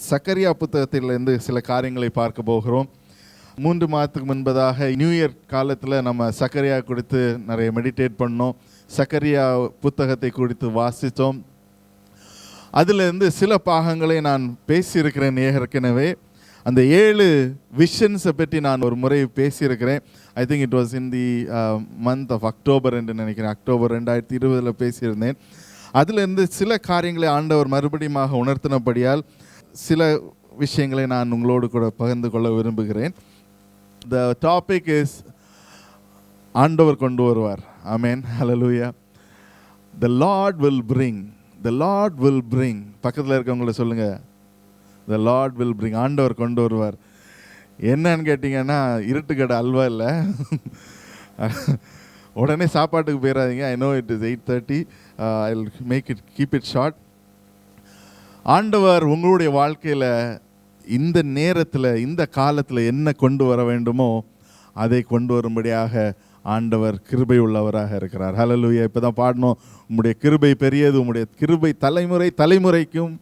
சக்கரியா புத்தகத்திலிருந்து சில காரியங்களை பார்க்க போகிறோம். 3 மாதத்துக்கு முன்பதாக நியூ இயர் காலத்தில் நம்ம சக்கரியா குறித்து நிறைய மெடிடேட் பண்ணோம். சக்கரியா புத்தகத்தை குறித்து வாசித்தோம். அதிலிருந்து சில பாகங்களை நான் பேசியிருக்கிறேன் ஏற்கனவே. அந்த 7 விஷன்ஸை பற்றி நான் ஒரு முறை பேசியிருக்கிறேன். I think it was in the month of October என்று நினைக்கிறேன். அக்டோபர் 2020 பேசியிருந்தேன். அதிலிருந்து சில காரியங்களை ஆண்டவர் மறுபடியும் உணர்த்தினபடியால் சில விஷயங்களை நான் உங்களோடு கூட பகிர்ந்து கொள்ள விரும்புகிறேன். The topic is ஆண்டவர் கொண்டு வருவார். ஆமென், ஹல்லேலூயா. The Lord will bring. The Lord will bring. பக்கத்தில் இருக்கவங்களை சொல்லுங்க, The Lord will bring. ஆண்டவர் கொண்டு வருவார். என்னன்னு கேட்டிங்கன்னா, இருட்டுக்கடை அல்வா இல்லை. உடனே சாப்பாட்டுக்கு போயிடாதீங்க. I know it is 8:30. I'll keep it short. ஆண்டவர் உங்களுடைய வாழ்க்கையில் இந்த நேரத்தில் இந்த காலத்தில் என்ன கொண்டு வர வேண்டுமோ அதை கொண்டு வரும்படியாக ஆண்டவர் கிருபை உள்ளவராக இருக்கிறார். ஹல்லேலூயா. இப்போ தான் பாடணும், உம்முடைய கிருபை பெரியது, உம்முடைய கிருபை தலைமுறைக்கும்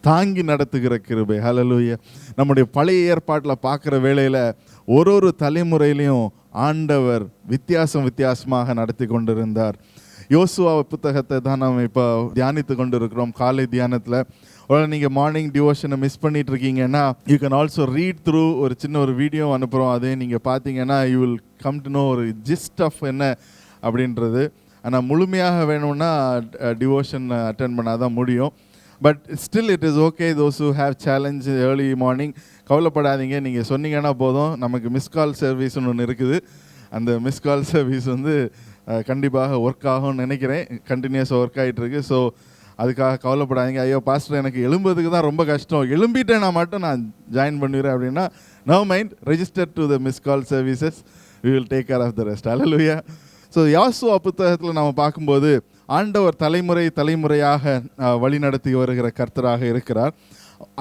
தாங்கி நடத்துகிற கிருபை. ஹல்லேலூயா. நம்முடைய பழைய ஏற்பாட்டில் பார்க்குற வேளையில் ஒரு தலைமுறையிலையும் ஆண்டவர் வித்தியாசமாக நடத்தி கொண்டிருந்தார். யோசுவா புத்தகத்தை தான் நம்ம இப்போ தியானித்து கொண்டு இருக்கிறோம் காலை தியானத்தில். நீங்கள் மார்னிங் டிவோஷனை மிஸ் பண்ணிட்டு இருக்கீங்கன்னா you can also read through. ஒரு சின்ன வீடியோ அனுப்புகிறோம், அதே நீங்கள் பார்த்தீங்கன்னா you will come to know ஒரு ஜிஸ்ட் ஆஃப் என்ன அப்படின்றது. ஆனால் முழுமையாக வேணும்னா டிவோஷன் அட்டென்ட் பண்ணால் தான் முடியும். But still it is okay those who have challenge early morning. கவலைப்படாதீங்க, நீங்கள் சொன்னீங்கன்னா போதும். நமக்கு மிஸ் கால் சர்வீஸ்னு ஒன்று இருக்குது. அந்த மிஸ் கால் சர்வீஸ் கண்டிப்பாக ஒர்க் ஆகும்னு நினைக்கிறேன். கண்டினியூஸாக ஒர்க் ஆகிட்டுருக்கு. ஸோ அதுக்காக கவலைப்படாதீங்க. ஐயோ பாஸ்டர், எனக்கு எழும்புறதுக்கு தான் ரொம்ப கஷ்டம், எழும்பிட்டேன் நான் மட்டும் நான் ஜாயின் பண்ணிடுறேன் அப்படின்னா, no mind, register to the miss call services. We will take care of the rest. Hallelujah. So யோசுவா புத்தகத்தில் நம்ம பார்க்கும்போது ஆண்டவர் தலைமுறையாக வழி நடத்தி வருகிற கர்த்தராக இருக்கிறார்.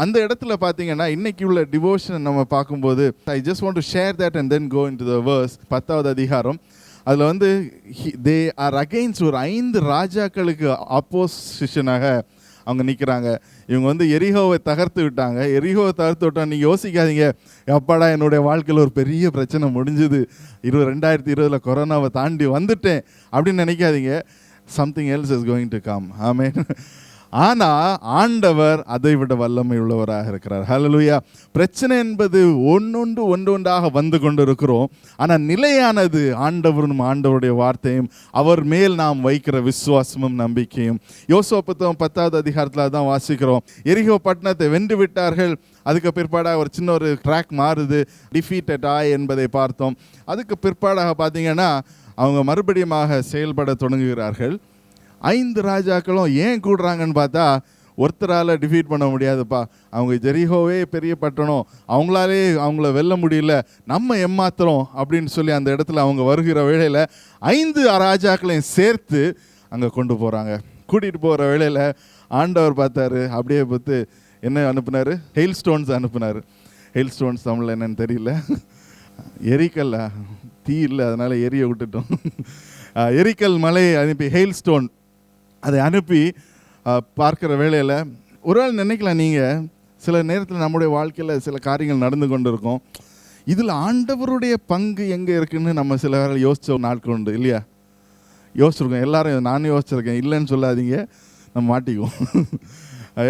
அந்த இடத்துல பார்த்தீங்கன்னா இன்னைக்கு உள்ள டிவோஷன் நம்ம பார்க்கும்போது, I just want to share that and then go into the verse. 10வது அதிகாரம். அதில் தே ஆர் அகெயின்ஸ்ட் ஒரு 5 ராஜாக்களுக்கு ஆப்போசிஷனாக அவங்க நிற்கிறாங்க. இவங்க எரிகோவை தகர்த்து விட்டாங்க. எரிகோவை தகர்த்து விட்டால் நீங்கள் யோசிக்காதீங்க, எப்பாடா என்னுடைய வாழ்க்கையில் ஒரு பெரிய பிரச்சனை முடிஞ்சுது, 2020 கொரோனாவை தாண்டி வந்துட்டேன் அப்படின்னு நினைக்காதீங்க. Something else is going to come. Amen. ஆனால் ஆண்டவர் அதை விட வல்லமை உள்ளவராக இருக்கிறார். ஹல்லேலூயா. பிரச்சனை என்பது ஒன்றொன்றாக வந்து கொண்டு இருக்கிறோம். ஆனால் நிலையானது ஆண்டவரும் ஆண்டவருடைய வார்த்தையும் அவர் மேல் நாம் வைக்கிற விசுவாசமும் நம்பிக்கையும். யோசுவா புத்தகம் 10வது அதிகாரத்தில் தான் வாசிக்கிறோம். எரிகோ பட்டணத்தை வென்று விட்டார்கள். அதுக்கு பிற்பாடாக ஒரு சின்ன ட்ராக் மாறுது, டிஃபீட்டட் ஆய் என்பதை பார்த்தோம். அதுக்கு பிற்பாடாக பார்த்தீங்கன்னா அவங்க மறுபடியும் செயல்பட தொடங்குகிறார்கள். 5 ராஜாக்களும் ஏன் கூடுறாங்கன்னு பார்த்தா, ஒருத்தரால் டிஃபீட் பண்ண முடியாதுப்பா, அவங்க ஜெரிகோவே பெரிய பட்டணம், அவங்களாலே அவங்கள வெல்ல முடியல, நம்ம ஏமாத்துறோம் அப்படின்னு சொல்லி அந்த இடத்துல அவங்க வருகிற வேளையில் 5 ராஜாக்களையும் சேர்த்து அங்கே கொண்டு போகிறாங்க. கூட்டிகிட்டு போகிற வேளையில் ஆண்டவர் பார்த்தாரு, அப்படியே பார்த்து என்ன அனுப்புனார்? ஹெயில் ஸ்டோன்ஸ் அனுப்புனார். ஹெயில் ஸ்டோன்ஸ் தமிழில் என்னன்னு தெரியல, எரிக்கல்ல, தீ இல்லை அதனால் எரிய விட்டுட்டோம். எரிக்கல் மலையை அனுப்பி ஹெயில் ஸ்டோன் அதை அனுப்பி பார்க்குற வேளையில் ஒருவேளை நினைக்கலாம் நீங்கள், சில நேரத்தில் நம்முடைய வாழ்க்கையில் சில காரியங்கள் நடந்து கொண்டு இருக்கோம், இதில் ஆண்டவருடைய பங்கு எங்கே இருக்குன்னு நம்ம சில வேலை யோசித்த நாட்கள் உண்டு இல்லையா? யோசிச்சிருக்கோம் எல்லாரும். நானும் யோசிச்சிருக்கேன், இல்லைன்னு சொல்லாதீங்க, நம்ம மாட்டிக்குவோம்.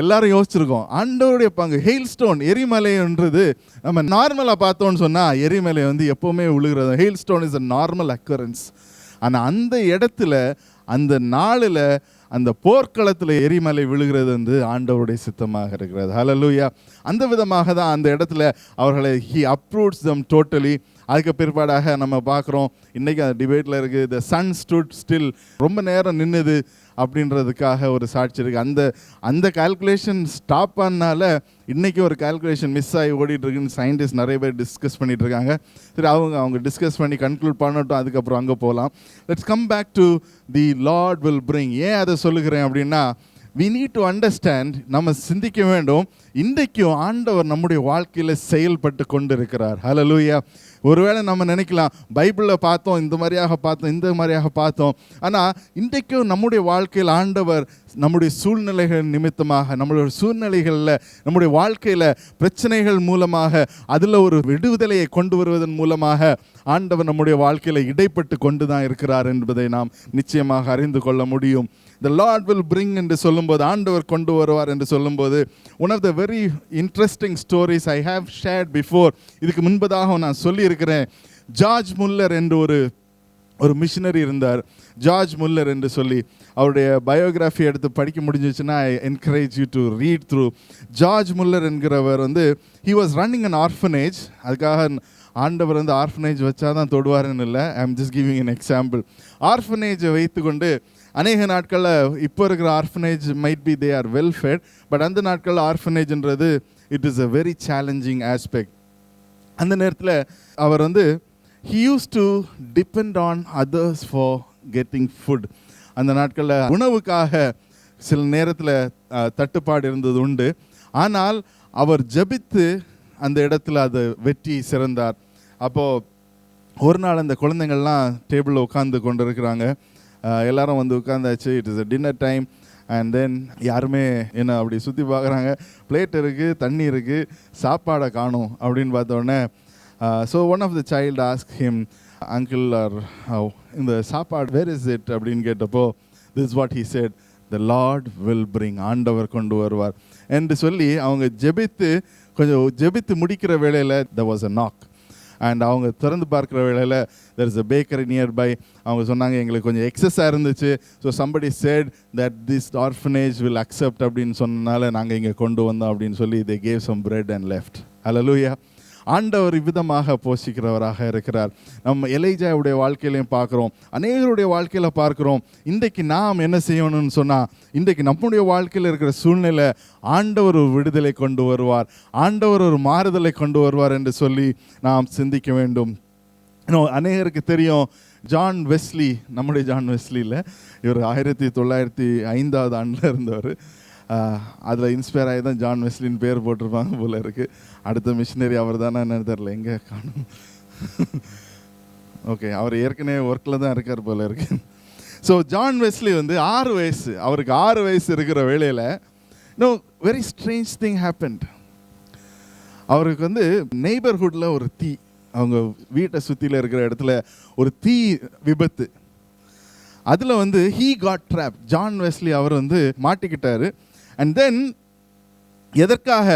எல்லாரும் யோசிச்சிருக்கோம் ஆண்டவருடைய பங்கு. ஹெயில் ஸ்டோன் எரிமலைன்றது நம்ம நார்மலாக பார்த்தோன்னு சொன்னால் எரிமலை எப்போவுமே விழுகிறது. Hail stone is a normal occurrence. ஆனால் அந்த இடத்துல அந்த நாளில் அந்த போர்க்களத்தில் எரிமலை விழுகிறது ஆண்டவருடைய சித்தமாக இருக்கிறது. ஹல்லேலூயா. அந்த விதமாக தான் அந்த இடத்துல அவர்களை ஹி அப்ரூவ்ஸ் தம் டோட்டலி. அதுக்கு பிற்பாடாக நம்ம பார்க்குறோம், இன்றைக்கி அந்த டிபேட்டில் இருக்குது, த சன் ஸ்டுட் ஸ்டில், ரொம்ப நேரம் நின்றுது அப்படின்றதுக்காக ஒரு சாட்சி இருக்குது. அந்த கால்குலேஷன் ஸ்டாப் பண்ணனால இன்றைக்கி ஒரு கால்குலேஷன் மிஸ் ஆகி ஓடிட்டுருக்குன்னு சயின்டிஸ்ட் நிறைய பேர் டிஸ்கஸ் பண்ணிகிட்டு இருக்காங்க. சரி, அவங்க டிஸ்கஸ் பண்ணி கன்க்ளூட் பண்ணட்டும், அதுக்கப்புறம் அங்கே போகலாம். Let's come back to the Lord will bring. ஏன் அதை சொல்லுகிறேன் அப்படின்னா, we need to understand, நம்ம சிந்திக்க வேண்டும், இன்றைக்கும் ஆண்டவர் நம்முடைய வாழ்க்கையில் செயல்பட்டு கொண்டு இருக்கிறார். ஹல்லேலூயா. ஒருவேளை நம்ம நினைக்கலாம், பைபிளில் பார்த்தோம் இந்த மாதிரியாக பார்த்தோம், ஆனால் இன்றைக்கும் நம்முடைய வாழ்க்கையில் ஆண்டவர் நம்முடைய சூழ்நிலைகள் நிமித்தமாக, நம்மளுடைய சூழ்நிலைகளில், நம்முடைய வாழ்க்கையில் பிரச்சனைகள் மூலமாக அதில் ஒரு விடுதலையை கொண்டு வருவதன் மூலமாக ஆண்டவர் நம்முடைய வாழ்க்கையில் இடைப்பட்டு கொண்டு தான் இருக்கிறார் என்பதை நாம் நிச்சயமாக அறிந்து கொள்ள முடியும். The Lord will bring என்று சொல்லும்போது, ஆண்டவர் கொண்டு வருவார் என்று சொல்லும்போது, one of the very interesting stories I have shared before, இதுக்கு முன்பதாக நான் சொல்லியிருக்கிறேன். ஜார்ஜ் முல்லர் என்று ஒரு மிஷினரி இருந்தார், ஜார்ஜ் முல்லர் என்று சொல்லி. அவருடைய பயோகிராஃபி எடுத்து படிக்க முடிஞ்சிச்சுன்னா I encourage you to read through. George Muller என்கிறவர் he was running an orphanage. அதுக்காக ஆண்டவர் ஆர்ஃபனேஜ் வச்சா தான் தொடுவாருன்னு இல்லை, I am just giving an example. ஆர்ஃபனேஜை வைத்துக்கொண்டு அநேக நாட்களில் இப்போ இருக்கிற orphanage might be they are well fed, but அந்த நாட்களில் ஆர்ஃபனேஜ்ன்றது it is a very challenging aspect. அந்த நேரத்தில் அவர் he used to depend on others for getting food. அந்த நாட்களில் உணவுக்காக சில நேரத்தில் தட்டுப்பாடு இருந்தது உண்டு. ஆனால் அவர் ஜெபித்து அந்த இடத்துல அதை வெற்றி சிறந்தார். அப்போது ஒரு நாள் அந்த குழந்தைங்கள்லாம் டேபிளில் உட்காந்து கொண்டு இருக்கிறாங்க. எல்லாரும் உட்காந்தாச்சு. It is a dinner time. And then யாருமே என்ன அப்படி சுற்றி பார்க்குறாங்க. பிளேட் இருக்குது, தண்ணி இருக்குது, சாப்பாடை காணும் அப்படின்னு பார்த்தோடனே so one of the child asked him, uncle or இந்த சாப்பாடு where is it அப்படின்னு கேட்டப்போ, this is what he said, the Lord will bring, ஆண்டவர் கொண்டு வருவார் என்று சொல்லி அவங்க ஜெபித்து முடிக்கிற வேளையில் there was a knock. And அவங்க திறந்து பார்க்குற வேளையில் there is a bakery nearby. அவங்க சொன்னாங்க எங்களுக்கு கொஞ்சம் எக்ஸஸாக இருந்துச்சு, so somebody said that this orphanage will accept அப்படின்னு சொன்னனால நாங்கள் இங்கே கொண்டு வந்தோம் அப்படின்னு சொல்லி they gave some bread and left. Hallelujah. ஆண்டவர் இவ்விதமாக போஷிக்கிறவராக இருக்கிறார். நம்ம எலியாவுடைய வாழ்க்கையிலையும் பார்க்குறோம், அநேகருடைய வாழ்க்கையில் பார்க்குறோம். இன்றைக்கு நாம் என்ன செய்யணும்னு சொன்னால், இன்றைக்கு நம்முடைய வாழ்க்கையில் இருக்கிற சூழ்நிலை ஆண்டவர் ஒரு விடுதலை கொண்டு வருவார், ஆண்டவர் ஒரு மாறுதலை கொண்டு வருவார் என்று சொல்லி நாம் சிந்திக்க வேண்டும். இன்னும் அநேகருக்கு தெரியும், ஜான் வெஸ்லி, நம்முடைய ஜான் வெஸ்லி இல்லை, இவர் 1905 ஆண்டில் இருந்தவர். அதில் இன்ஸ்பயர் ஆகி தான் ஜான் வெஸ்லின்னு பேர் போட்டிருப்பாங்க போல இருக்குது. அடுத்த மிஷினரி அவர் தானே என்னன்னு தெரில, எங்கே காணும். ஓகே, அவர் ஏற்கனவே ஒர்க்கில் தான் இருக்கார் போல இருக்கு. ஸோ ஜான் வெஸ்லி 6 வயசு, அவருக்கு 6 வயசு இருக்கிற வேளையில் வெரி ஸ்ட்ரேஞ்ச் திங் ஹேப்பன்ட். அவருக்கு நெய்பர்ஹுட்டில் ஒரு தீ, அவங்க வீட்டை சுற்றியில் இருக்கிற இடத்துல ஒரு தீ விபத்து. அதில் he got trapped. John Wesley அவர் மாட்டிக்கிட்டார். அண்ட் தென் எதற்காக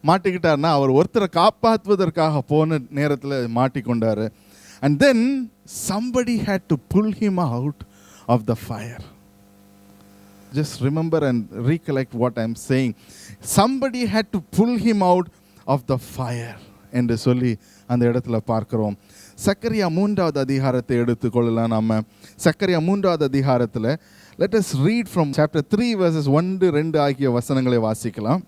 மாட்டிக்கிட்டார்னா, அவர் ஒருத்தரை காப்பாற்றுவதற்காக போன நேரத்தில் மாட்டிக்கொண்டார். And then somebody had to pull him out of the fire. Just remember and recollect what I'm saying. Somebody had to pull him out of the fire என்று சொல்லி அந்த இடத்துல பார்க்கிறோம். சக்கரியா 3வது அதிகாரத்தை எடுத்துக்கொள்ளலாம். நம்ம சக்கரியா 3வது அதிகாரத்தில் let us read from chapter 3 verses 1-2 ஆகிய வசனங்களை வாசிக்கலாம்.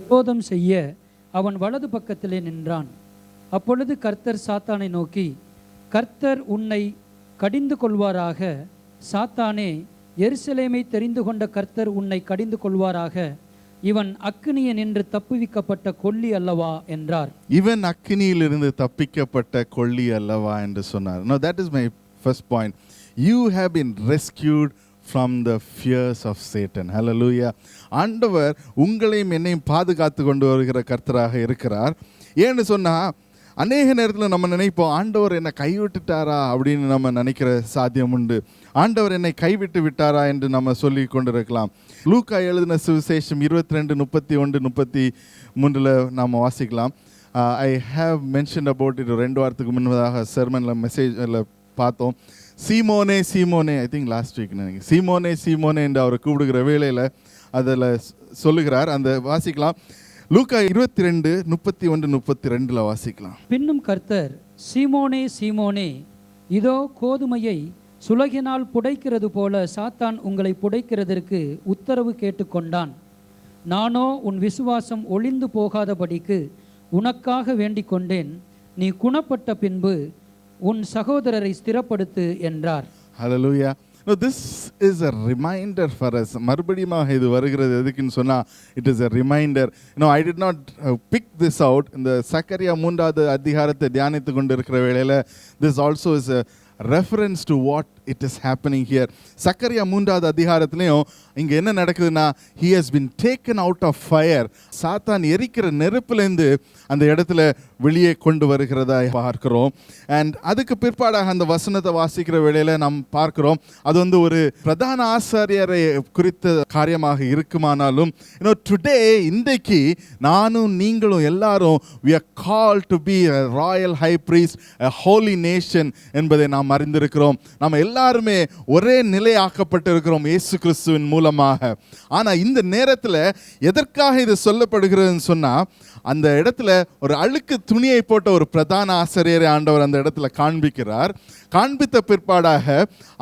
விரோதம் செய்ய அவன் வலது பக்கத்திலே நின்றான். அப்பொழுது கர்த்தர் சாத்தானை நோக்கி, கர்த்தர் உன்னை கடிந்து கொள்வாராக. சாத்தானே, எருசலேமை தெரிந்து கொண்ட கர்த்தர் உன்னை கடிந்து கொள்வாராக. இவன் அக்கினியை நின்று தப்புவிக்கப்பட்ட கொல்லி அல்லவா என்றார். இவன் அக்கினியிலிருந்து தப்பிக்கப்பட்ட கொல்லி அல்லவா என்று சொன்னார். No, that is my first point. You have been rescued from the fears of Satan. Hallelujah. ஆண்டவர் உங்களையும் என்னையும் பாதுகாத்து கொண்டு வருகிற கர்த்தராக இருக்கிறார். ஏன்னு சொன்னால், அநேக நேரத்தில் நம்ம நினைப்போம், ஆண்டவர் என்னை கைவிட்டுட்டாரா அப்படின்னு நம்ம நினைக்கிற சாத்தியம் உண்டு. ஆண்டவர் என்னை கைவிட்டு விட்டாரா என்று நம்ம சொல்லி கொண்டிருக்கலாம். லூக்கா எழுதின சுவிசேஷம் 22:31-33 நாம் வாசிக்கலாம். I have mention about it 2 வாரத்துக்கு முன்பதாக செர்மனில் மெசேஜில் பார்த்தோம். சீமோனே சீமோனே, ஐ திங்க் லாஸ்ட் வீக் நினைக்கிறேன், சீமோனே சீமோனே என்று அவர் கூப்பிடுகிற வேளையில் அதில் சொல்லுகிறார். அந்த வாசிக்கலாம். லூக்கா 22:31-32 வாசிக்கலாம். பின்னும் கர்த்தர், சீமோனே சீமோனே, இதோ கோதுமையை சுலகினால் புடைக்கிறது போல சாத்தான் உங்களை புடைக்கிறதற்கு உத்தரவு கேட்டுக்கொண்டான். நானோ உன் விசுவாசம் ஒளிந்து போகாதபடிக்கு உனக்காக வேண்டிக் கொண்டேன். நீ குணப்பட்ட பின்பு உன் சகோதரரை ஸ்திரப்படுத்து என்றார். ஹல்லேலூயா. No, this is a reminder for us. மறுபடியும் இது வருகிறது எதுக்குன்னு சொன்னா, it is a reminder. I did not pick this out. இந்த சக்கரியா 3வது அதிகாரத்தை தியானித்து கொண்டிருக்கிற வேளையில this also is a reference to what it is happening here. Zakariya 3வது அதிகாரத்திலையும் இங்க என்ன நடக்குதுன்னா, he has been taken out of fire. சாத்தான் எரிக்கிற நெருப்பிலிருந்து அந்த இடத்துல வெளியே கொண்டு வருகிறதா பார்க்கிறோம். அண்ட் அதுக்கு பிற்பாடாக அந்த வசனத்தை வாசிக்கிற வேளையில நாம் பார்க்கிறோம், அது ஒரு பிரதான ஆசாரியரை குறித்த காரியமாக இருக்குமானாலும், டுடே இன்றைக்கு நானும் நீங்களும் எல்லாரும் we are called to be a royal high priest, a holy nation என்பதை நாம் அறிந்திருக்கிறோம். நாம் எல்லாருமே ஒரே நிலையாக்கப்பட்டிருக்கிறோம் இயேசு கிறிஸ்துவின் மூலமாக. ஆனா இந்த நேரத்தில் எதற்காக இது சொல்லப்படுகிறதுன்னு சொன்னா, அந்த இடத்துல ஒரு அழுக்கு துணியை போட்ட ஒரு பிரதான ஆசிரியரை ஆண்டவர் அந்த இடத்துல காண்பிக்கிறார். காண்பித்த பிற்பாடாக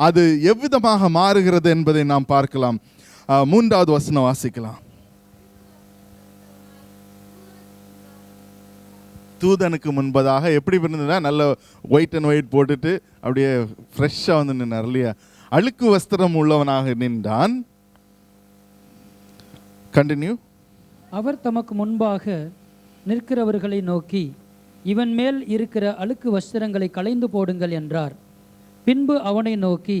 அது எவ்விதமாக மாறுகிறது என்பதை நாம் பார்க்கலாம். 3வது வசனம் வாசிக்கலாம். தூதனுக்கு முன்பதாக எப்படி இருந்ததுன்னா, நல்ல ஒயிட் அண்ட் ஒயிட் போட்டுட்டு அப்படியே ஃப்ரெஷ்ஷாக நின்றார் இல்லையா? அழுக்கு வஸ்திரம் உள்ளவனாக நின்றான். கண்டினியூ. அவர் தமக்கு முன்பாக நிற்கிறவர்களை நோக்கி, இவன் மேல் இருக்கிற அழுக்கு வஸ்திரங்களை களைந்து போடுங்கள் என்றார். பின்பு அவனை நோக்கி,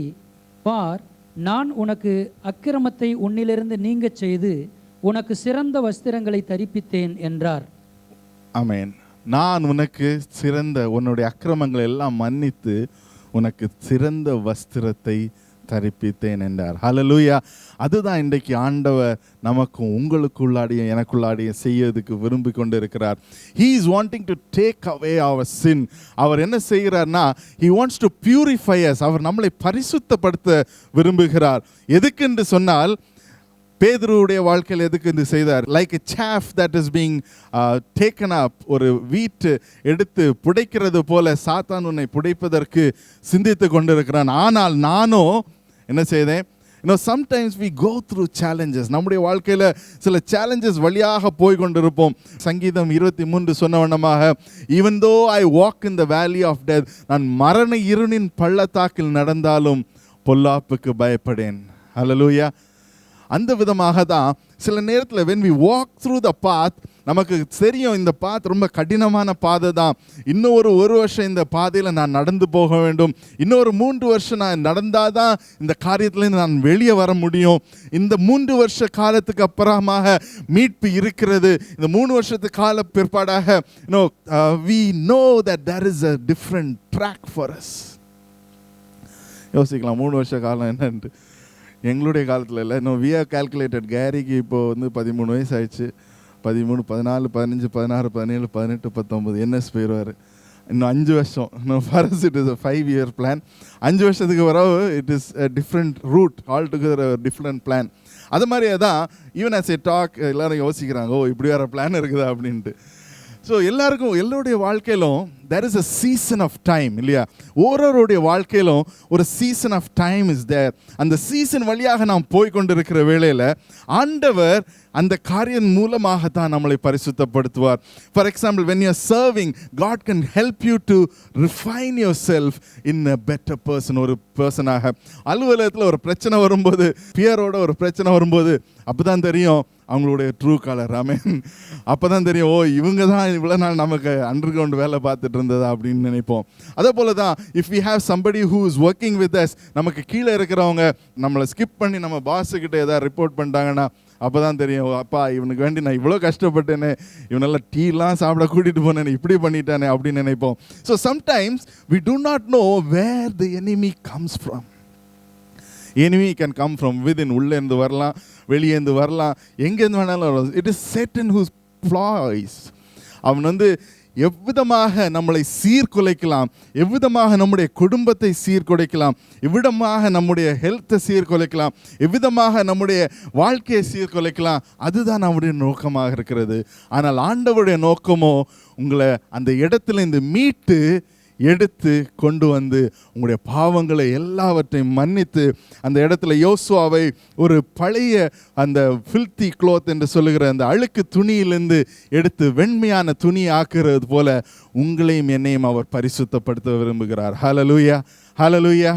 பார், நான் உனக்கு அக்கிரமத்தை உன்னிலிருந்து நீங்கச் செய்து உனக்கு சிறந்த வஸ்திரங்களை தரிப்பித்தேன் என்றார். ஆமென். நான் உனக்கு சிறந்த, உன்னுடைய அக்கிரமங்களை எல்லாம் மன்னித்து உனக்கு சிறந்த வஸ்திரத்தை தரிப்பித்தேன் என்றார். ஹல்லேலூயா. அதுதான் இன்றைக்கு ஆண்டவர் நமக்கும் உங்களுக்குள்ளாடியும் எனக்குள்ளாடியும் செய்யறதுக்கு விரும்பி கொண்டு இருக்கிறார். He is wanting to take away our sin. அவர் என்ன செய்கிறார்னா, he wants to purify us. அவர் நம்மளை பரிசுத்தப்படுத்த விரும்புகிறார். எதுக்கு என்று சொன்னால், பேதுருவுடைய வாழ்க்கையில் எதுக்கு இது செய்தார்? Like a chaff that is being taken up, ஒரு வீட்டு எடுத்து புடைக்கிறது போல சாத்தான் உன்னை புடைப்பதற்கு சிந்தித்து கொண்டிருக்கிறான். ஆனால் நானோ என்ன செய்தேன்? sometimes we go through challenges. நம்முடைய வாழ்க்கையில் சில challenges வழியாக போய் கொண்டிருப்போம். சங்கீதம் 23 சொன்ன வண்ணமாக, even though I walk in the valley of death, நான் மரண இருளின் பள்ளத்தாக்கில் நடந்தாலும் பொல்லாப்புக்கு பயப்படேன். ஹல்லேலூயா. அந்த விதமாக தான் சில நேரத்தில் when we walk through the path, நமக்கு தெரியும் இந்த பாத் ரொம்ப கடினமான பாதை தான். இன்னும் ஒரு வருஷம் இந்த பாதையில் நான் நடந்து போக வேண்டும், இன்னொரு 3 வருஷம் நான் நடந்தால் தான் இந்த காரியத்திலேருந்து நான் வெளியே வர முடியும். இந்த 3 வருஷ காலத்துக்கு அப்புறமாக மீட்பு இருக்கிறது. இந்த 3 வருஷத்துக்கு கால பிற்பாடாக we know that there is a different track for us. யோசிக்கலாம், 3 வருஷ காலம் என்னன்ட்டு. எங்களுடைய காலத்தில் இல்லை. இன்னும் we have calculated, கேரிக்கு இப்போது 13 வயசு ஆயிடுச்சு. 13, 14, 15, 16, 17, 18, 19 என்எஸ் போயிடுவார். இன்னும் 5 வருஷம். இன்னும் for us it is a 5-year plan. 5 வருஷத்துக்கு வரவு it is a different route, altogether a different plan. அது மாதிரியே தான் ஈவன் as a talk எல்லாரும் யோசிக்கிறாங்க, ஓ இப்படி வேறு பிளான் இருக்குதா அப்படின்ட்டு. ஸோ எல்லாருக்கும் எல்லோருடைய வாழ்க்கையிலும் there is a season of time இல்லையா? ஒவ்வொருவருடைய வாழ்க்கையிலும் ஒரு season of time is there. அந்த சீசன் வழியாக நாம் போய் கொண்டிருக்கிற வேளையில் ஆண்டவர் அந்த காரியம் மூலமாக தான் நம்மளை பரிசுத்தப்படுத்துவார். For example, when you are serving, God can help you to refine yourself in a better person. ஒரு பர்சனாக அலுவலகத்தில் ஒரு பிரச்சனை வரும்போது, பியரோட ஒரு பிரச்சனை வரும்போது அப்போ தான் தெரியும் அவங்களுடைய ட்ரூ கலர். ஆமென். அப்போ தான் தெரியும், ஓ இவங்க தான் இவ்வளோ நாள் நமக்கு அண்டர் கிரவுண்ட் வேலை பார்த்துட்டு இருந்ததா அப்படின்னு நினைப்போம். அதே போல தான் if we have somebody who is working with us, நமக்கு கீழே இருக்கிறவங்க நம்மளை ஸ்கிப் பண்ணி நம்ம பாஸுக்கிட்ட ஏதாவது ரிப்போர்ட் பண்ணிட்டாங்கன்னா அப்போ தான் தெரியும், அப்பா இவனுக்கு வேண்டி நான் இவ்வளோ கஷ்டப்பட்டேனே, இவனெல்லாம் டீலாம் சாப்பிட கூட்டிகிட்டு போனேன், இப்படி பண்ணிட்டானே அப்படின்னு நினைப்போம். So sometimes we do not know where the enemy comes from. enemy can come from within, உள்ளேருந்து வரலாம், வெளியேந்து வரலாம், எங்கேருந்து வேணாலும் வரலாம். It is Satan who ploys. அவன் எவ்விதமாக நம்மளை சீர்குலைக்கலாம், எவ்விதமாக நம்முடைய குடும்பத்தை சீர்குலைக்கலாம், எவ்விதமாக நம்முடைய ஹெல்த்தை சீர்குலைக்கலாம், எவ்விதமாக நம்முடைய வாழ்க்கையை சீர்குலைக்கலாம். அதுதான் நம்முடைய நோக்கமாக இருக்கிறது. ஆனால் ஆண்டவருடைய நோக்கமோ உங்களை அந்த இடத்துல இந்த மீட்டு எடுத்து கொண்டு வந்து உங்களுடைய பாவங்களை எல்லாவற்றையும் மன்னித்து அந்த இடத்துல யோசுவாவை ஒரு பழைய அந்த ஃபில்த்தி க்ளோத் என்று சொல்லுகிற அந்த அழுக்கு துணியிலிருந்து எடுத்து வெண்மையான துணி ஆக்குறது போல உங்களையும் என்னையும் அவர் பரிசுத்தப்படுத்த விரும்புகிறார். ஹல்லேலூயா, ஹல்லேலூயா.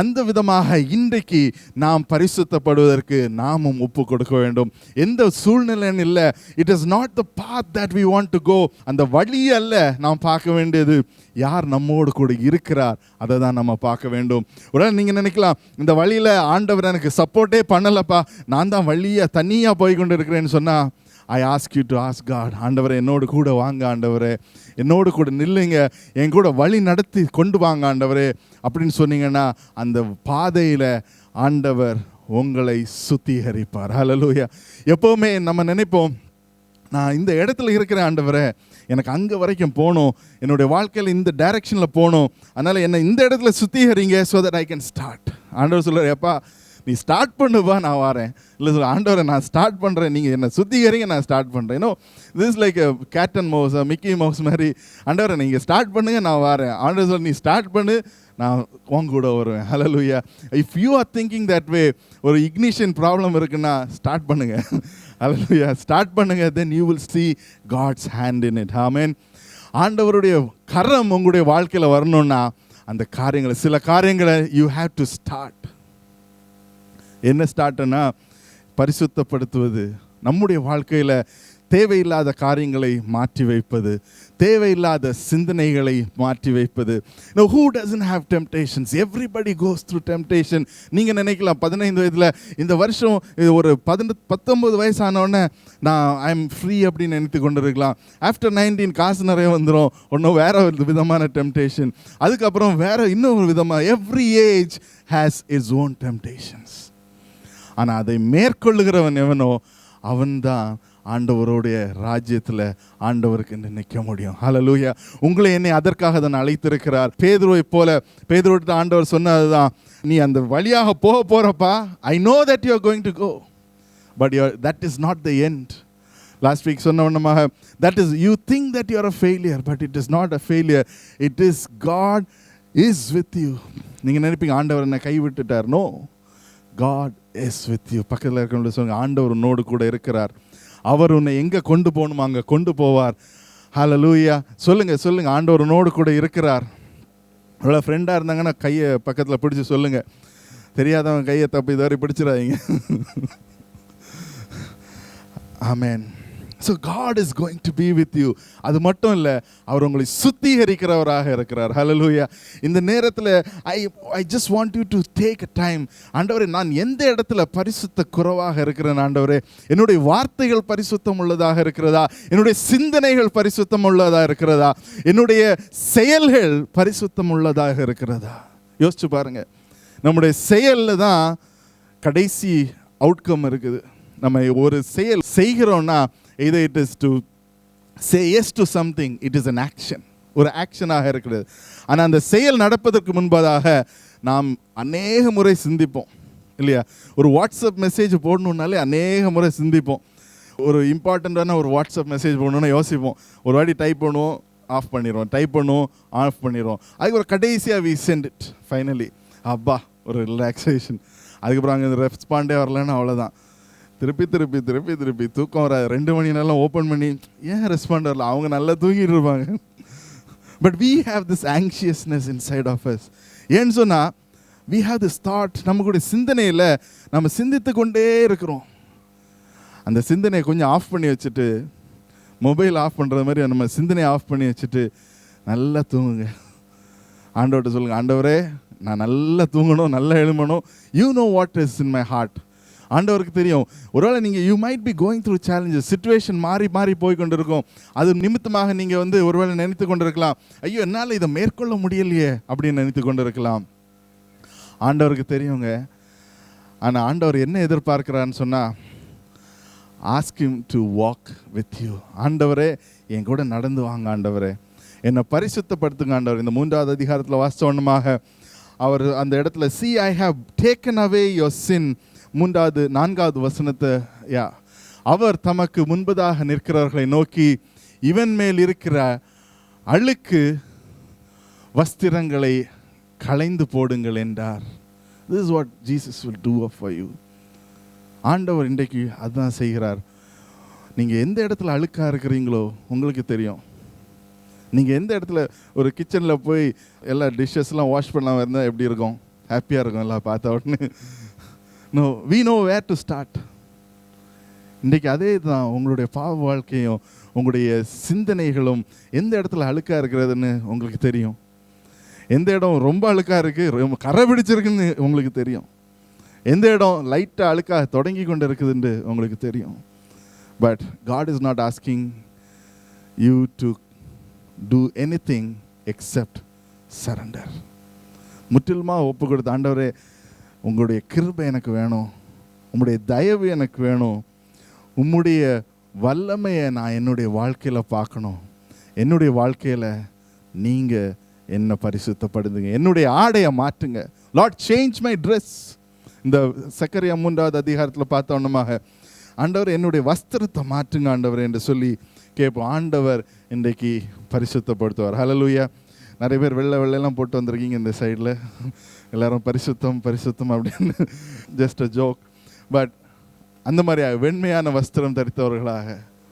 அந்த விதமாக இன்றைக்கு நாம் பரிசுத்தப்படுவதற்கு நாமும் ஒப்பு கொடுக்க வேண்டும். எந்த சூழ்நிலையும் இல்லை. It is not the path that we want to go. அந்த வழி அல்ல நாம் பார்க்க வேண்டியது, யார் நம்மோடு கூட இருக்கிறார், அதை தான் நம்ம பார்க்க வேண்டும். ஒரு நீங்கள் நினைக்கலாம், இந்த வழியில் ஆண்டவர் எனக்கு சப்போர்ட்டே பண்ணலப்பா, நான் தான் வழியாக தனியாக போய் கொண்டு இருக்கிறேன்னு சொன்னால், I ask you to ask God, ஆண்டவரே என்னோடு கூட வாங்க, ஆண்டவரே என்னோடு கூட நில்லுங்க, என் கூட வழி நடத்தி கொண்டு வாங்க ஆண்டவரே அப்படின்னு சொன்னீங்கன்னா அந்த பாதையில் ஆண்டவர் உங்களை சுத்திகரிப்பார். ஹல்லேலூயா. எப்போவுமே நம்ம நினைப்போம், நான் இந்த இடத்துல இருக்கிறேன் ஆண்டவரே, எனக்கு அங்கே வரைக்கும் போகணும், என்னுடைய வாழ்க்கையில் இந்த டைரெக்ஷனில் போகணும், அதனால் என்னை இந்த இடத்துல சுத்திகரிங்க so that I can start. ஆண்டவர் சொல்லுவார், எப்பா நீ ஸ்டார்ட் பண்ணுவா, நான் வரேன். இல்லை சொல்ல, ஆண்டவரை நான் ஸ்டார்ட் பண்ணுறேன், நீங்கள் என்னை சுத்திகரிங்க, நான் ஸ்டார்ட் பண்ணுறேன். இன்னும் this like cat and mouse, Mickey Mouse மாதிரி, ஆண்டவரை நீங்கள் ஸ்டார்ட் பண்ணுங்க, நான் வரேன். ஆண்டவர் சொல்ல, நீ ஸ்டார்ட் பண்ணு, நான் உங்க கூட வருவேன். Hallelujah. If you are thinking that way, ஒரு இக்னிஷன் ப்ராப்ளம் இருக்குன்னா ஸ்டார்ட் பண்ணுங்க. ஹல்லேலூயா. ஸ்டார்ட் பண்ணுங்க, then you will see God's hand in it. Amen. ஆண்டவருடைய கரம் உங்களுடைய வாழ்க்கையில் வரணும்னா அந்த காரியங்களை, சில காரியங்களை யூ ஹேவ் டு ஸ்டார்ட். என்ன ஸ்டார்ட்னா, பரிசுத்தப்படுத்துவது, நம்முடைய வாழ்க்கையில் தேவையில்லாத காரியங்களை மாற்றி வைப்பது, தேவையில்லாத சிந்தனைகளை மாற்றி வைப்பது. Now who doesn't have temptations? Everybody goes through temptation. நீங்கள் நினைக்கலாம் 15 வயதில், இந்த வருஷம் ஒரு 19 வயசானோடனே நான் ஐ எம் ஃப்ரீ அப்படின்னு நினைத்து கொண்டு இருக்கலாம். ஆஃப்டர் 19 காசு நிறைய வந்துடும், ஒன்றும் வேற ஒரு விதமான டெம்டேஷன், அதுக்கப்புறம் வேற இன்னொரு விதமாக. Every age has its own temptations. ஆனால் அதை மேற்கொள்ளுகிறவன் எவனோ அவன்தான் ஆண்டவருடைய ராஜ்யத்தில் ஆண்டவருக்கு நினைக்க முடியும். ஹல்லேலூயா. உங்களை என்னை அதற்காக தான் அழைத்திருக்கிறார். பேதுருவை போல, பேதுருவிட்ட ஆண்டவர் சொன்னதுதான், நீ அந்த வழியாக போக போறப்பா, I know that you are going to go, but that is not the end. Last week சொன்ன ஒன்றுமாக, that is you think that you are a failure, but it is not a failure, it is God is with you. நீங்கள் நினைப்பீங்க ஆண்டவர் என்னை கைவிட்டுட்டார். No, God is with you. பக்கத்தில் இருக்கிறவங்க சொல்லுங்க, ஆண்டவர் உன்னோடு கூட இருக்கிறார், அவர் உன்னை எங்கே கொண்டு போகணுமோ அங்கே கொண்டு போவார். ஹல்லேலூயா. சொல்லுங்க ஆண்டவர் உன்னோடு கூட இருக்கிறார். அவ்வளோ ஃப்ரெண்டாக இருந்தாங்கன்னா கையை பக்கத்தில் பிடிச்சி சொல்லுங்க, தெரியாதவங்க கையை தப்பி இதுவரை பிடிச்சிடாதீங்க. ஆமென். So God is going to be with you. அது மட்டும் இல்லை, அவர் உங்களை சுத்திகரிக்கிறவராக இருக்கிறார். ஹல்லேலூயா. இந்த நேரத்தில் I just want you to take a time. ஆண்டவரே, நான் எந்த இடத்துல பரிசுத்த குறைவாக இருக்கிறேன் ஆண்டவரே? என்னுடைய வார்த்தைகள் பரிசுத்தம் உள்ளதாக இருக்கிறதா? என்னுடைய சிந்தனைகள் பரிசுத்தம் உள்ளதாக இருக்கிறதா? என்னுடைய செயல்கள் பரிசுத்தம் உள்ளதாக இருக்கிறதா? யோசிச்சு பாருங்க. நம்முடைய செயலில் தான் கடைசி அவுட்கம் இருக்குது. நம்ம ஒரு செயல் செய்கிறோம்னா, either it is to say yes to something, it is an action, ஒரு ஆக்ஷனாக இருக்கிறது. ஆனால் அந்த செயல் நடப்பதற்கு முன்பதாக நாம் அநேக முறை சிந்திப்போம் இல்லையா? ஒரு வாட்ஸ்அப் மெசேஜ் போடணுன்னாலே அநேக முறை சிந்திப்போம். ஒரு இம்பார்ட்டண்ட்டான ஒரு வாட்ஸ்அப் மெசேஜ் போடணுன்னா யோசிப்போம். ஒரு வாட்டி டைப் பண்ணுவோம், ஆஃப் பண்ணிடுவோம், டைப் பண்ணுவோம், ஆஃப் பண்ணிடுவோம். அதுக்கு ஒரு கடைசியாக வி சென்ட் இட் ஃபைனலி, அப்பா ஒரு ரிலாக்ஸேஷன். அதுக்கப்புறம் அங்கே ரெஸ்பாண்டே வரலன்னு அவ்வளோதான். திருப்பி தூக்கம் வராது. 2 மணி நேரம் ஓப்பன் பண்ணி ஏன் ரெஸ்பாண்ட் வரல, அவங்க நல்லா தூங்கிட்டு இருப்பாங்க. But we have this anxiousness inside of us. ஏன்னு சொன்னால் we have this thought, நமக்குடைய சிந்தனையில் நம்ம சிந்தித்து கொண்டே இருக்கிறோம். அந்த சிந்தனையை கொஞ்சம் ஆஃப் பண்ணி வச்சுட்டு, மொபைல் ஆஃப் பண்ணுறது மாதிரி நம்ம சிந்தனையை ஆஃப் பண்ணி வச்சுட்டு நல்லா தூங்குங்க. ஆண்டவர்கிட்ட சொல்லுங்கள், ஆண்டவரே நான் நல்லா தூங்கணும், நல்லா எழுமணும். You know what is in my heart. ஆண்டவருக்கு தெரியும். ஒருவேளை நீங்கள் you might be going through challenges, situation மாறி போய் கொண்டு இருக்கும். அது நிமித்தமாக நீங்கள் ஒருவேளை நினைத்து கொண்டு இருக்கலாம், ஐயோ என்னால் இதை மேற்கொள்ள முடியலையே அப்படின்னு நினைத்து கொண்டு இருக்கலாம். ஆண்டவருக்கு தெரியுங்க. ஆனால் ஆண்டவர் என்ன எதிர்பார்க்கிறான்னு சொன்னால், ask him to walk with you. ஆண்டவரே என் கூட நடந்து வாங்க, ஆண்டவரே என்னை பரிசுத்தப்படுத்துங்க ஆண்டவர். இந்த 3வது அதிகாரத்தில் வாசித்தவண்ணமாக அவர் அந்த இடத்துல see I have taken away your sin, 4வது வசனத்தை அவர் தமக்கு முன்பதாக நிற்கிறவர்களை நோக்கி இவன் மேல் இருக்கிற அழுக்கு வஸ்திரங்களை களைந்து போடுங்கள் என்றார். This is what Jesus will do for you. ஆண்டவர் இன்றைக்கு அதுதான் செய்கிறார். நீங்கள் எந்த இடத்துல அழுக்காக இருக்கிறீங்களோ உங்களுக்கு தெரியும். நீங்கள் எந்த இடத்துல ஒரு கிச்சனில் போய் எல்லா டிஷ்ஷஸ்லாம் வாஷ் பண்ணாமல் இருந்தால் எப்படி இருக்கும்? ஹாப்பியாக இருக்கும் எல்லாம் பார்த்த உடனே. No, we know where to start. இன்றைக்கி அதே தான் உங்களுடைய பாவ வாழ்க்கையும் உங்களுடைய சிந்தனைகளும் எந்த இடத்துல அழுக்காக இருக்கிறதுன்னு உங்களுக்கு தெரியும். எந்த இடம் ரொம்ப அழுக்காக இருக்குது, கரை பிடிச்சிருக்குன்னு உங்களுக்கு தெரியும். எந்த இடம் லைட்டாக அழுக்காக தொடங்கி கொண்டு இருக்குதுன்னு உங்களுக்கு தெரியும். But God is not asking you to do anything except surrender. முற்றிலுமாக ஒப்பு கொடுத்த, ஆண்டவரே உங்களுடைய கிருபை எனக்கு வேணும், உங்களுடைய தயவு எனக்கு வேணும், உம்முடைய வல்லமையை நான் என்னுடைய வாழ்க்கையில் பார்க்கணும், என்னுடைய வாழ்க்கையில் நீங்கள் என்னை பரிசுத்தப்படுத்துங்க, என்னுடைய ஆடையை மாற்றுங்க. Lord change my dress. இந்த சக்கரியா 3வது அதிகாரத்தில் பார்த்தோன்னமாக ஆண்டவர் என்னுடைய வஸ்திரத்தை மாற்றுங்க ஆண்டவர் என்று சொல்லி கேட்போம். ஆண்டவர் இன்றைக்கு பரிசுத்தப்படுத்துவார். ஹல்லேலூயா. நிறைய பேர் வெள்ளையெல்லாம் போட்டு வந்திருக்கீங்க இந்த சைடில், எல்லாரும் பரிசுத்தம் பரிசுத்தம் அப்படின்னு, ஜஸ்ட் அ ஜோக். பட் அந்த மாதிரியாக வெண்மையான வஸ்திரம் தரித்தவர்களாக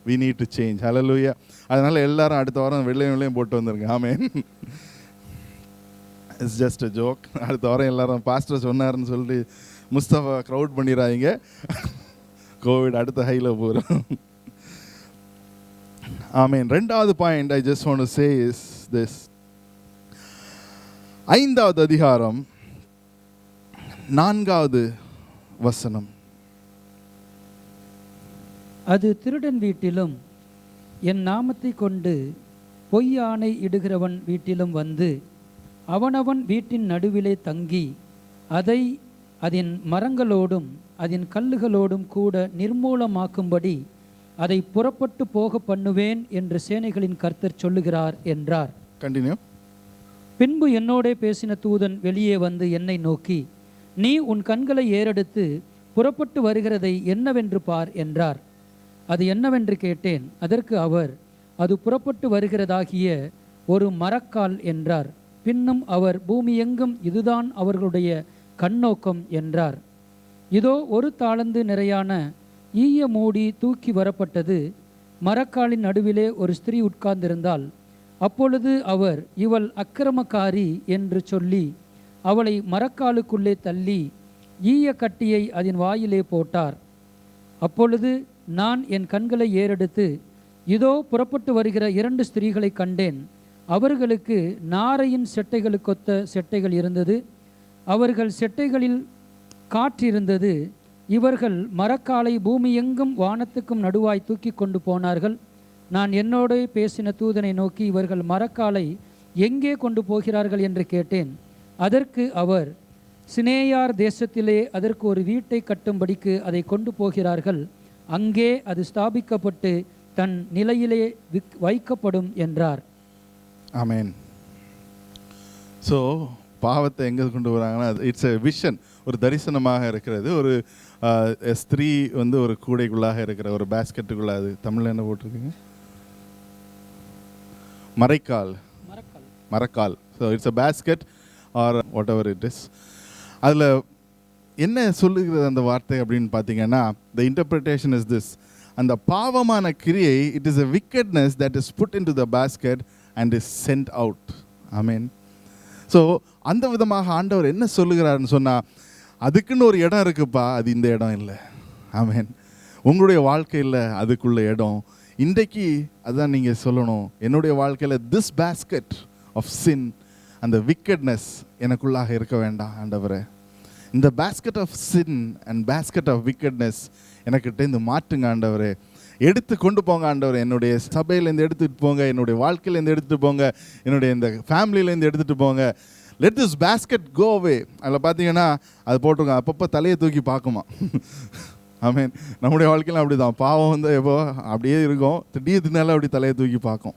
we need to change. ஹல்லேலூயா. அதனால் எல்லாரும் அடுத்த வாரம் வெள்ளையும் போட்டு வந்துருங்க. Amen. It's just a joke. அடுத்த வாரம் எல்லாரும் பாஸ்டர் சொன்னார்னு சொல்லிட்டு முஸ்தபா க்ரௌட் பண்ணிடுறாங்க. கோவிட் அடுத்த ஹையில் போகிறோம். ஆமென். 2வது point I just want to say is this. 5வது அதிகாரம் 4வது வசனம். அது திருடன் வீட்டிலும் என் நாமத்தை கொண்டு பொய் ஆணை இடுகிறவன் வீட்டிலும் வந்து அவனவன் வீட்டின் நடுவிலே தங்கி அதை அதன் மரங்களோடும் அதன் கல்லுகளோடும் கூட நிர்மூலமாக்கும்படி அதை புறப்பட்டு போக பண்ணுவேன் என்று சேனைகளின் கர்த்தர் சொல்லுகிறார் என்றார். கண்டினியூ. பின்பு என்னோடே பேசின தூதன் வெளியே வந்து என்னை நோக்கி, நீ உன் கண்களை ஏறெடுத்து புறப்பட்டு வருகிறதை என்னவென்று பார் என்றார். அது என்னவென்று கேட்டேன். அதற்கு அவர், அது புறப்பட்டு வருகிறதாகிய ஒரு மரக்கால் என்றார். பின்னும் அவர், பூமி எங்கும் இதுதான் அவர்களுடைய கண்ணோக்கம் என்றார். இதோ ஒரு தாளந்து நிறையான ஈய மூடி தூக்கி வரப்பட்டது. மரக்காலின் நடுவிலே ஒரு ஸ்திரீ உட்கார்ந்திருந்தாள். அப்பொழுது அவர், இவள் அக்கிரமக்காரி என்று சொல்லி அவளை மரக்காலுக்குள்ளே தள்ளி ஈய கட்டியை அதன் வாயிலே போட்டார். அப்பொழுது நான் என் கண்களை ஏறெடுத்து இதோ புறப்பட்டு வருகிற 2 ஸ்திரீகளை கண்டேன். அவர்களுக்கு நாரையின் செட்டைகளுக்கொத்த செட்டைகள் இருந்தது. அவர்கள் செட்டைகளில் காற்றிருந்தது. இவர்கள் மரக்காலை பூமி எங்கும் வானத்துக்கும் நடுவாய் தூக்கி கொண்டு போனார்கள். நான் என்னோடு பேசின தூதனை நோக்கி, இவர்கள் மரக்காலை எங்கே கொண்டு போகிறார்கள் என்று கேட்டேன். அதற்கு அவர், சினேயார் தேசத்திலே அதற்கு ஒரு வீட்டை கட்டும்படிக்கு அதை கொண்டு போகிறார்கள். அங்கே அது ஸ்தாபிக்கப்பட்டு தன் நிலையிலே வைக்கப்படும் என்றார். ஆமென். ஸோ பாவத்தை எங்கே கொண்டு வராங்கன்னா, இட்ஸ் எ விஷன், ஒரு தரிசனமாக இருக்கிறது. ஒரு ஸ்திரீ வந்து ஒரு கூடைக்குள்ளாக இருக்கிற ஒரு பேஸ்கெட்டுக்குள்ளே, அது தமிழில் என்ன போட்டிருக்கீங்க? மரக்கால். So it's a basket or whatever it is. அதில் என்ன சொல்லுகிறது அந்த வார்த்தை அப்படின்னு பார்த்தீங்கன்னா, த இன்டர்பிரிட்டேஷன் இஸ் திஸ்: அந்த பாவமான கிரியை, it is a wickedness that is put into the basket and is sent out. Amen. So அந்த விதமாக ஆண்டவர் என்ன சொல்லுகிறாருன்னு சொன்னால், அதுக்குன்னு ஒரு இடம் இருக்குப்பா, அது இந்த இடம் இல்லை. ஆமென். உங்களுடைய வாழ்க்கையில் அதுக்குள்ள இடம் இன்றைக்கு அதுதான் நீங்கள் சொல்லணும். என்னுடைய வாழ்க்கையில் திஸ் பேஸ்கெட் ஆஃப் சின், அந்த விக்கெட்னஸ் எனக்குள்ளாக இருக்க வேண்டாம் ஆண்டவரே. இந்த basket of sin and basket of wickedness எனக்கிட்டேருந்து மாற்றுங்க ஆண்டவரே. எடுத்து கொண்டு போங்க ஆண்டவரே. என்னுடைய சபையிலேருந்து எடுத்துகிட்டு போங்க, என்னுடைய வாழ்க்கையிலேருந்து எடுத்துகிட்டு போங்க, என்னுடைய இந்த ஃபேமிலியிலேருந்து எடுத்துகிட்டு போங்க. லெட் திஸ் பேஸ்கெட் கோ அவே. அதில் பார்த்தீங்கன்னா அது போட்டிருங்க, அப்பப்போ தலையை தூக்கி பார்க்குமா. ஆமென். நம்முடைய வாழ்க்கையில் அப்படி தான். பாவம் வந்து எப்போ அப்படியே இருக்கும், திடீர்னால அப்படி தலையை தூக்கி பார்க்கும்.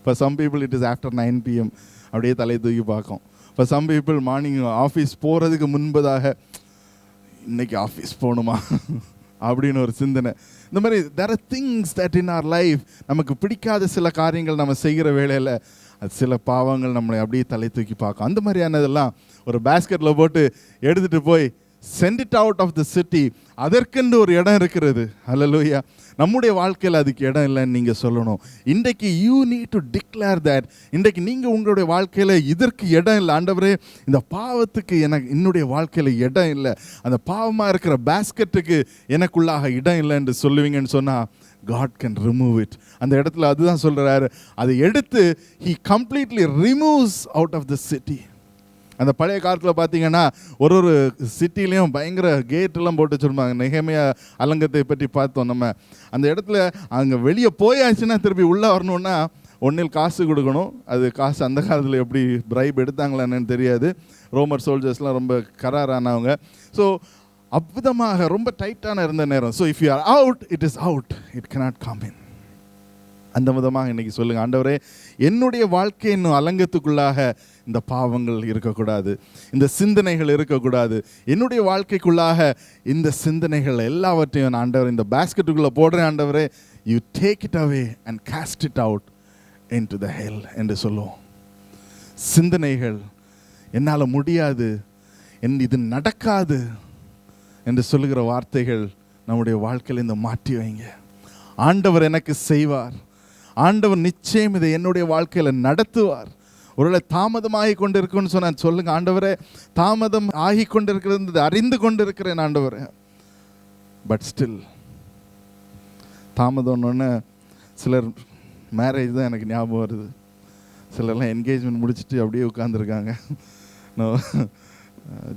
For some people it is after 9 PM அப்படியே தலையை தூக்கி பார்க்கும். For some people morning office போகிறதுக்கு முன்பதாக இன்னைக்கு ஆஃபீஸ் போகணுமா அப்படின்னு ஒரு சிந்தனை. இந்த மாதிரி there are things that in our life நமக்கு பிடிக்காத சில காரியங்கள் நம்ம செய்கிற வேளையில் அது சில பாவங்கள் நம்மளை அப்படியே தலை தூக்கி பார்க்கும். அந்த மாதிரியானதெல்லாம் ஒரு பேஸ்கெட்டில் போட்டு எடுத்துகிட்டு போய் send it out of the city. அதற்கென்று ஒரு இடம் இருக்கிறது. ஹல்லேலூயா. நம்முடைய வாழ்க்கையில் அதுக்கு இடம் இல்லைன்னு நீங்கள் சொல்லணும். இன்றைக்கு you need to declare that. இன்றைக்கு நீங்கள் உங்களுடைய வாழ்க்கையில் இதற்கு இடம் இல்லை ஆண்டவரே, இந்த பாவத்துக்கு என்னுடைய வாழ்க்கையில் இடம் இல்லை, அந்த பாவமாக இருக்கிற பேஸ்கெட்டுக்கு எனக்குள்ளாக இடம் இல்லை என்று சொல்லுவீங்கன்னு சொன்னால் God can remove it. அந்த இடத்துல அதுதான் சொல்கிறாரு, அதை எடுத்து he completely removes out of the city. அந்த பழைய காலத்தில் பார்த்தீங்கன்னா ஒரு சிட்டிலையும் பயங்கர கேட்டெல்லாம் போட்டு வச்சுருப்பாங்க. நெகேமியா அலங்கத்தை பற்றி பார்த்தோம் நம்ம. அந்த இடத்துல அங்கே வெளியே போயாச்சுன்னா திருப்பி உள்ளே வரணுன்னா ஒன்றில் காசு கொடுக்கணும். அது காசு அந்த காலத்தில் எப்படி பிரைப் எடுத்தாங்களான்னு தெரியாது. ரோமர் சோல்ஜர்ஸ்லாம் ரொம்ப கராரானவங்க. ஸோ அற்புதமாக ரொம்ப டைட்டான இருந்த நேரம். So if you R out, it is out, it cannot come in. அந்த விதமாக இன்றைக்கி சொல்லுங்கள், ஆண்டவரே என்னுடைய வாழ்க்கை இன்னும் அலங்கத்துக்குள்ளாக இந்த பாவங்கள் இருக்கக்கூடாது, இந்த சிந்தனைகள் இருக்கக்கூடாது. என்னுடைய வாழ்க்கைக்குள்ளாக இந்த சிந்தனைகள் எல்லாவற்றையும் நான் ஆண்டவர் இந்த பேஸ்கெட்டுக்குள்ளே போடுறேன் ஆண்டவரே. You take it away and cast it out into the hell என்று சொல்லுவோம். சிந்தனைகள் என்னால் முடியாது, இது நடக்காது என்று சொல்லுகிற வார்த்தைகள் நம்முடைய வாழ்க்கையில் இந்த மாற்றி வைங்க. ஆண்டவர் எனக்கு செய்வார், ஆண்டவர் நிச்சயம் இதை என்னுடைய வாழ்க்கையில் நடத்துவார். ஒருவேளை தாமதமாகி கொண்டு இருக்குன்னு சொன்னால் சொல்லுங்க, ஆண்டவரே தாமதம் ஆகி கொண்டு இருக்கிறது அறிந்து கொண்டு இருக்கிறேன் ஆண்டவரே. பட் ஸ்டில் தாமதம்னு சிலர் மேரேஜ் தான் எனக்கு ஞாபகம் வருது. சிலர்லாம் என்கேஜ்மெண்ட் முடிச்சுட்டு அப்படியே உட்காந்துருக்காங்க.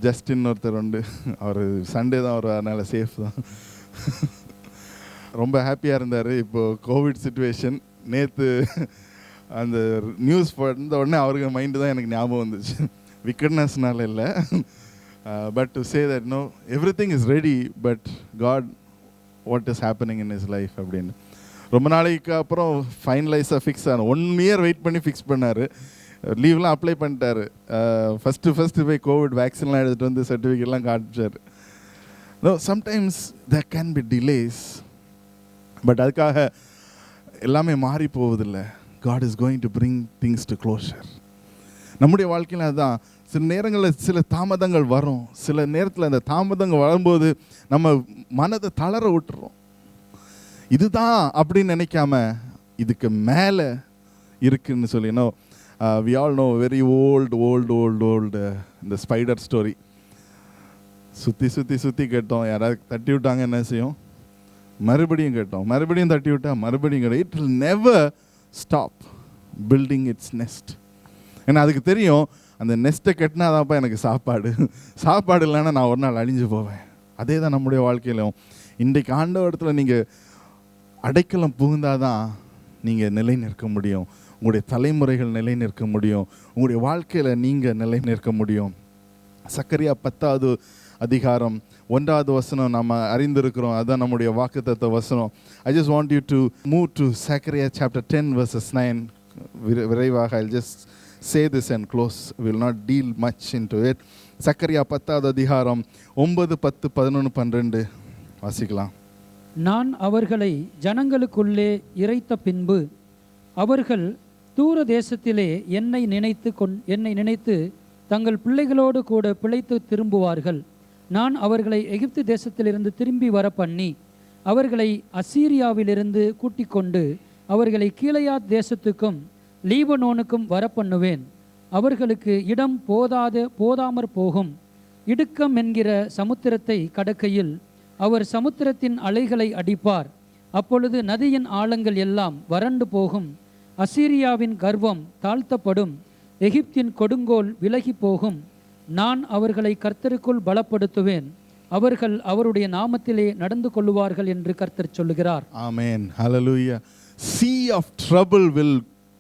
ஜஸ்டின் ஒருத்தர் உண்டு, அவர் சண்டே தான் வருவார், அதனால் சேஃப் தான். ரொம்ப ஹாப்பியாக இருந்தார். இப்போது கோவிட் சுச்சுவேஷன், நேற்று அந்த நியூஸ் படித்த உடனே அவருக்கு மைண்டு தான் எனக்கு ஞாபகம் வந்துச்சு. விக்கட்னஸ்னால இல்லை, but to say that no everything is ready, but God what is happening in is life அப்படின்னு. ரொம்ப நாளைக்கு அப்புறம் ஃபைனலைஸாக ஃபிக்ஸ் ஆன 1 year வெயிட் பண்ணி ஃபிக்ஸ் பண்ணார். லீவ்லாம் அப்ளை பண்ணிட்டார். ஃபஸ்ட்டு போய் கோவிட் வேக்சின்லாம் எடுத்துகிட்டு வந்து சர்டிஃபிகேட்லாம் காட்டுச்சார். No sometimes there can be delays, but அதுக்காக எல்லாமே மாறி போவதில்லை. God is going to bring things to closure. நம்முடைய வாழ்க்கையில் அதுதான். சில நேரங்களில் சில தாமதங்கள் வரும். சில நேரத்தில் அந்த தாமதங்கள் வரும்போது நம்ம மனதை தளர விட்டுறோம். இதுதான் அப்படின்னு நினைக்காம இதுக்கு மேலே இருக்குன்னு சொல்லினோ. We all know very old இந்த ஸ்பைடர் ஸ்டோரி. சுற்றி கேட்டோம், யாராவது தட்டி விட்டாங்க என்ன செய்யும், மறுபடியும் கேட்டோம், மறுபடியும் தட்டி விட்டா மறுபடியும் கேட்டோம். It will never stop building its nest. ஏன்னா அதுக்கு தெரியும், அந்த நெஸ்ட்டை கட்டினாதான்ப்பா எனக்கு சாப்பாடு இல்லைன்னா நான் ஒரு நாள் அழிஞ்சு போவேன். அதே தான் நம்முடைய வாழ்க்கையிலும். இன்றைக்கு ஆண்டவரத்தில் நீங்கள் அடைக்கலம் புகுந்தாதான் நீங்கள் நிலை நிற்க முடியும். உங்களுடைய தலைமுறைகள் நிலை நிற்க முடியும். உங்களுடைய வாழ்க்கையில் நீங்கள் நிலை நிற்க முடியும். சக்கரியா 10வது அதிகாரம் 1வது வசனம் நம்ம அறிந்திருக்கிறோம். அதுதான் நம்முடைய வாக்குத்தத்த வசனம். I just want you to move to Zechariah chapter 10 verses 9. விரைவாக I'll just say this and close. We will not deal much into it. Zakariya 10வது அதிகாரம் 9, 10, 11, 12 வாசிக்கலாம். நான் அவர்களை ஜனங்களுக்குள்ளே இறைத்த பின்பு அவர்கள் தூர தேசத்திலே என்னை நினைத்து தங்கள் பிள்ளைகளோடு கூட பிழைத்து திரும்புவார்கள். நான் அவர்களை எகிப்து தேசத்திலிருந்து திரும்பி வர பண்ணி அவர்களை அசீரியாவிலிருந்து கூட்டிக் கொண்டு அவர்களை கீலேயாத் தேசத்துக்கும் லீபனோனுக்கும் வர பண்ணுவேன். அவர்களுக்கு இடம் போதாமற் போகும். இடுக்கம் என்கிற சமுத்திரத்தை கடக்கையில் அவர் சமுத்திரத்தின் அலைகளை அடிப்பார். அப்பொழுது நதியின் ஆழங்கள் எல்லாம் வறண்டு போகும். அசீரியாவின் கர்வம் தாழ்த்தப்படும். எகிப்தின் கொடுங்கோல் விலகி போகும். நான் அவர்களை கர்த்தருக்குள் பலப்படுத்துவேன். அவர்கள் அவருடைய நாமத்திலே நடந்து கொள்ளுவார்கள் என்று கர்த்தர் சொல்லுகிறார். ஆமென். ஹல்லேலூயா. Sea of trouble will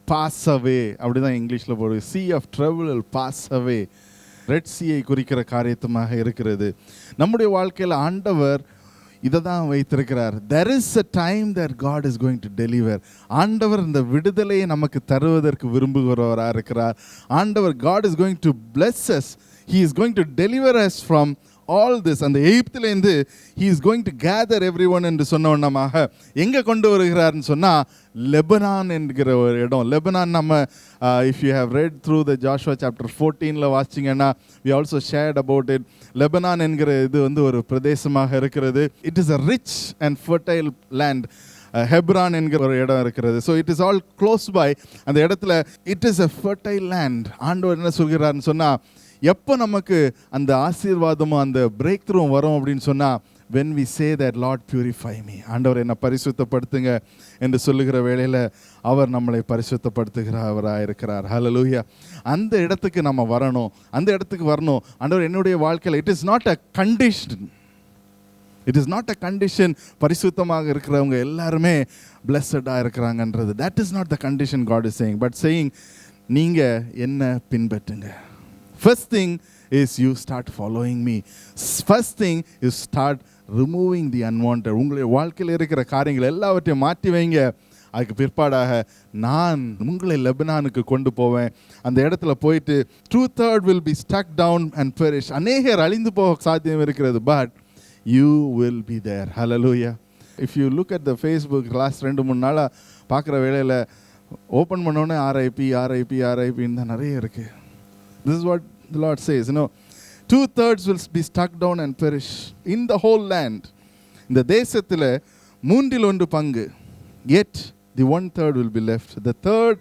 pass away. அப்படிதான் இங்கிலீஷ்ல போடுது. Sea of trouble will pass away. Red சீயை குறிக்கிற காரியமாக இருக்கிறது. நம்முடைய வாழ்க்கையில் ஆண்டவர் இதை தான் வைத்திருக்கிறார். There is a time that God is going to deliver. ஆண்டவர் இந்த விடுதலையை நமக்கு தருவதற்கு விரும்புகிறவராக இருக்கிறார். ஆண்டவர் God is going to bless us. He is going to deliver us from all this. அந்த எகிப்திலேருந்து he is going to gather everyone என்று சொன்னவண்ணமாக எங்கே கொண்டு வருகிறார்னு சொன்னால் லெபனான் என்கிற ஒரு இடம். லெபனான் நம்ம if you have read through the Joshua chapter 14ல வாசிச்சிங்கன்னா we also shared about it. Lebanon என்கிற இது வந்து ஒரு பிரதேசமாக இருக்கிறது. It is a rich and fertile land. Hebron என்கிற ஒரு இடம் இருக்கிறது. So it is all close by. அந்த இடத்துல it is a fertile land. ஆண்டவர் என்ன சொல்கிறார்னு சொன்னால், எப்போ நமக்கு அந்த ஆசீர்வாதமும் அந்த பிரேக் த்ரூ வரும் அப்படின்னு சொன்னால், when we say that Lord purify me, ஆண்டவர் என்னை பரிசுத்தப்படுத்துங்க என்று சொல்லுகிற வேளையில் அவர் நம்மளை பரிசுத்தப்படுத்துகிறவராக இருக்கிறார். ஹல்லேலூயா. அந்த இடத்துக்கு நம்ம வரணும், அந்த இடத்துக்கு வரணும். ஆண்டவர் என்னுடைய வாழ்க்கையில் it is not a condition. It is not a condition பரிசுத்தமாக இருக்கிறவங்க எல்லாருமே பிளஸடாக இருக்கிறாங்கன்றது. That is not the condition God is saying. But saying நீங்கள் என்ன பின்பற்றுங்க. First thing is you start following me. First thing you start removing the unwanted. உங்களுடைய வாழ்க்கையில் இருக்கிற காரியங்கள் எல்லாவற்றையும் மாற்றி வைங்க. அதுக்கு பிற்பாடாக நான் உங்களை லெபனானுக்கு கொண்டு போவேன். அந்த இடத்துல போயிட்டு 2/3 will be stuck down and perish. அநேகர் அழிந்து போக சாத்தியம் இருக்கிறது. But you will be there. Hallelujah. If you look at the Facebook last 2-3 நாளாக பார்க்குற வேளையில் ஓப்பன் பண்ணோன்னே RIP தான் நிறைய இருக்குது. This is what the Lord says. 2/3 will be stuck down and perish in the whole land. இந்த தேசத்தில் 1/3 பங்கு. Yet the 1/3 will be left. The third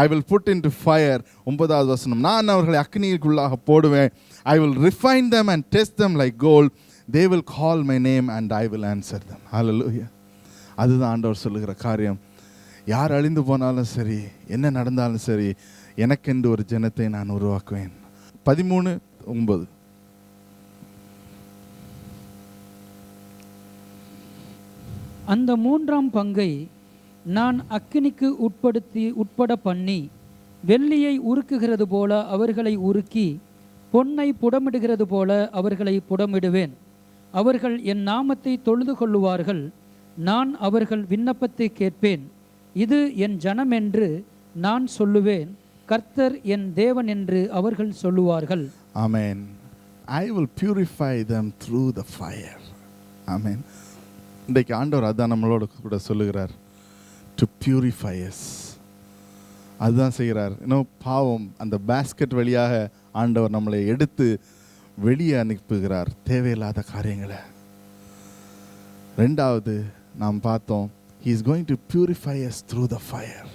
I will put into fire. 9வது வசனம், நான் அவர்களை அக்னிக்குள்ளாக போடுவேன். I will refine them and test them like gold. They will call my name and I will answer them. Hallelujah. அதுதான் ஆண்டவர் சொல்லுகிற காரியம். யார் அழிந்து போனாலும் சரி, என்ன நடந்தாலும் சரி, எனக்கென்று ஒரு ஜனத்தை நான் உருவாக்குவேன். 13:9. அந்த 3ஆம் பங்கை நான் அக்கினிக்கு உட்பட பண்ணி, வெள்ளியை உருக்குகிறது போல அவர்களை உருக்கி, பொன்னை புடமிடுகிறது போல அவர்களை புடமிடுவேன். அவர்கள் என் நாமத்தை தொழுது கொள்ளுவார்கள். நான் அவர்கள் விண்ணப்பத்தை கேட்பேன். இது என் ஜனம் என்று நான் சொல்லுவேன். கர்த்தர் என் தேவன் என்று அவர்கள் சொல்லுவார்கள். ஆமென். I will purify them through the fire. ஆமென். இன்றைக்கு ஆண்டவர் அதான் நம்மளோட கூட சொல்லுகிறார். To purify us. அதுதான் செய்கிறார். பாவம் அந்த பேஸ்கெட் வழியாக ஆண்டவர் நம்மளை எடுத்து வெளியே அனுப்புகிறார் தேவையில்லாத காரியங்களை. 2வது நாம் பார்த்தோம், he is going to purify us through the fire.